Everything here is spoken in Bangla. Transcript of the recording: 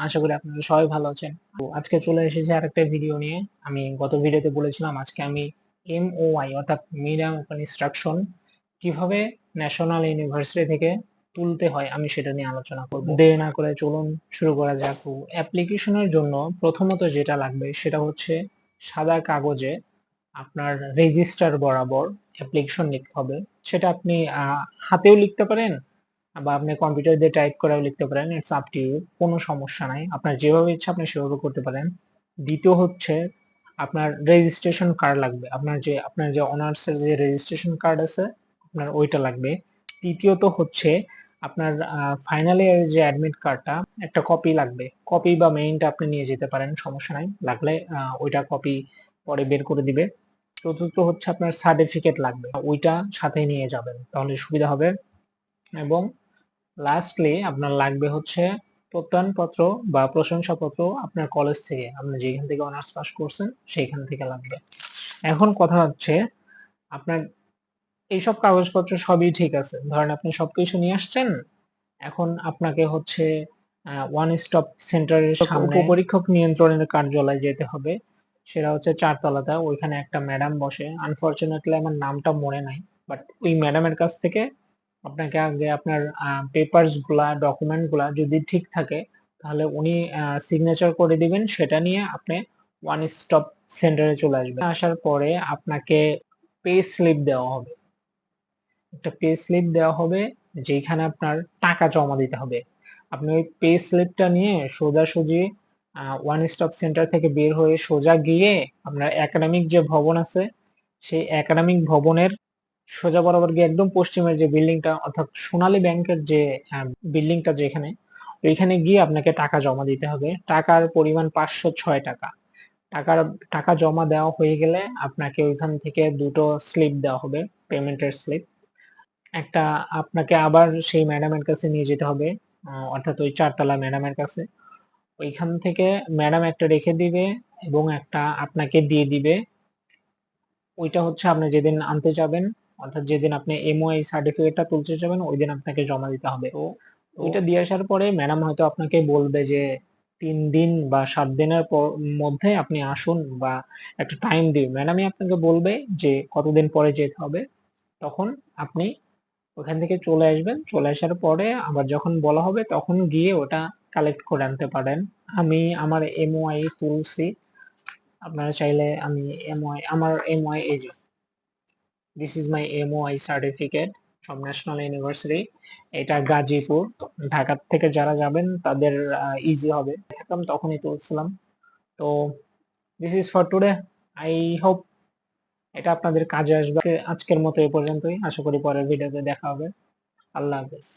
আশা করি আপনারা সবাই ভালো আছেন। তো আজকে চলে এসেছি আরেকটা ভিডিও নিয়ে। আমি গত ভিডিওতে বলেছিলাম আজকে আমি MOI অর্থাৎ মিডিয়াম ওপেন ইনস্ট্রাকশন কিভাবে ন্যাশনাল ইউনিভার্সিটি থেকে তুলতে হয় আমি সেটা নিয়ে আলোচনা করব। দেরি না করে চলুন শুরু করা যাক। তো অ্যাপ্লিকেশনের জন্য প্রথমত যেটা লাগবে সেটা হচ্ছে সাদা কাগজে আপনার রেজিস্টার বরাবর অ্যাপ্লিকেশন লিখতে হবে। সেটা আপনি হাতেও লিখতে পারেন বা আপনি কম্পিউটার দিয়ে টাইপ করেও লিখতে পারেন, ইটস আপ টু ইউ, কোনো সমস্যা নাই, আপনার যেভাবে ইচ্ছা আপনি সেভাবে করতে পারেন। দ্বিতীয় হচ্ছে আপনার রেজিস্ট্রেশন কার্ড লাগবে, আপনার যে অনার্স এর যে রেজিস্ট্রেশন কার্ড আছে আপনার ওইটা লাগবে। তৃতীয়ত হচ্ছে আপনার ফাইনাল ইয়ারের যে অ্যাডমিট কার্ডটা একটা কপি লাগবে, কপি বা মেইনটা আপনি নিয়ে যেতে পারেন, সমস্যা নাই, লাগলে ওইটা কপি পরে বের করে দিবে। চতুর্থ হচ্ছে আপনার সার্টিফিকেট লাগবে, ওইটা সাথে নিয়ে যাবেন তাহলে সুবিধা হবে। এবং লাস্টলি আপনার লাগবে হচ্ছে প্রত্যয়নপত্র বা প্রশংসাপত্র আপনার কলেজ থেকে, আপনি যেখান থেকে অনার্স পাস করছেন সেইখান থেকে লাগবে। এখন কথা হচ্ছে আপনার এইসব কাগজপত্র সবই ঠিক আছে, ধরেন আপনি সবকিছু নিয়ে আসছেন। এখন আপনাকে হচ্ছে ওয়ান স্টপ সেন্টারের সামনে উপপরীক্ষক নিয়ন্ত্রণের কার্যালয়ে যেতে হবে। সেটা হচ্ছে 4 তলাতে, ওইখানে একটা ম্যাডাম বসে, আনফরচুনেটলি আমার নামটা মনে নাই, বাট ওই ম্যাডামের কাছ থেকে আপনাকে আগে আপনার পেপারস গুলা, ডকুমেন্ট গুলা যদি ঠিক থাকে তাহলে উনি সিগনেচার করে দিবেন, সেটা নিয়ে আপনি ওয়ান স্টপ সেন্টারে চলে আসবেন। আসার পরে আপনাকে পে স্লিপ দেওয়া হবে, একটা পে স্লিপ দেওয়া হবে যেখানে আপনার টাকা জমা দিতে হবে। আপনি ওই পে স্লিপটা নিয়ে সোজাসুজি ওয়ান স্টপ সেন্টার থেকে বের হয়ে সোজা গিয়ে আপনার একাডেমিক যে ভবন আছে সেই একাডেমিক ভবনের সোজা বরাবর গিয়ে একদম পশ্চিমের যে বিল্ডিংটা অর্থাৎ সোনালী ব্যাংকের যে বিল্ডিংটা যেখানে, ওইখানে গিয়ে আপনাকে টাকা জমা দিতে হবে। টাকার পরিমাণ 506 টাকা। টাকা জমা দেওয়া হয়ে গেলে আপনাকে ওইখান থেকে দুটো স্লিপ দেওয়া হবে, পেমেন্টের স্লিপ। একটা আপনাকে আবার সেই ম্যাডামের কাছে নিয়ে যেতে হবে, অর্থাৎ ওই 4 তলা ম্যাডামের কাছে। ওইখান থেকে ম্যাডাম একটা রেখে দিবে এবং একটা আপনাকে দিয়ে দিবে। ওইটা হচ্ছে আপনি যেদিন আনতে যাবেন, অর্থাৎ যেদিন আপনি MOI সার্টিফিকেটটা তুলতে যাবেন ওই দিন আপনাকে জমা দিতে হবে। তো ওইটা দিয়ে আসার পরে ম্যাডাম হয়তো আপনাকে বলবে যে 3 দিন বা 7 দিনের মধ্যে আপনি আসুন, বা একটা টাইম দিবে, ম্যাডামই আপনাকে বলবে যে কতদিন পরে যেতে হবে। তখন আপনি ওখান থেকে চলে আসবেন, চলে আসার পরে আবার যখন বলা হবে তখন গিয়ে ওটা কালেক্ট করে আনতে পারেন। আমি আমার MOI তুলছি, আপনারা চাইলে আমি আমার MOI এই যে, this is my MOI certificate from national university. এটা গাজীপুর, ঢাকা থেকে যারা যাবেন তাদের ইজি হবে, একদম তখনই তুলছিলাম। তো this is for today, I hope এটা আপনাদের কাজে আসবে। আজকের মতো এ পর্যন্তই, আশা করি পরের ভিডিওতে দেখা হবে। আল্লাহ হাফেজ।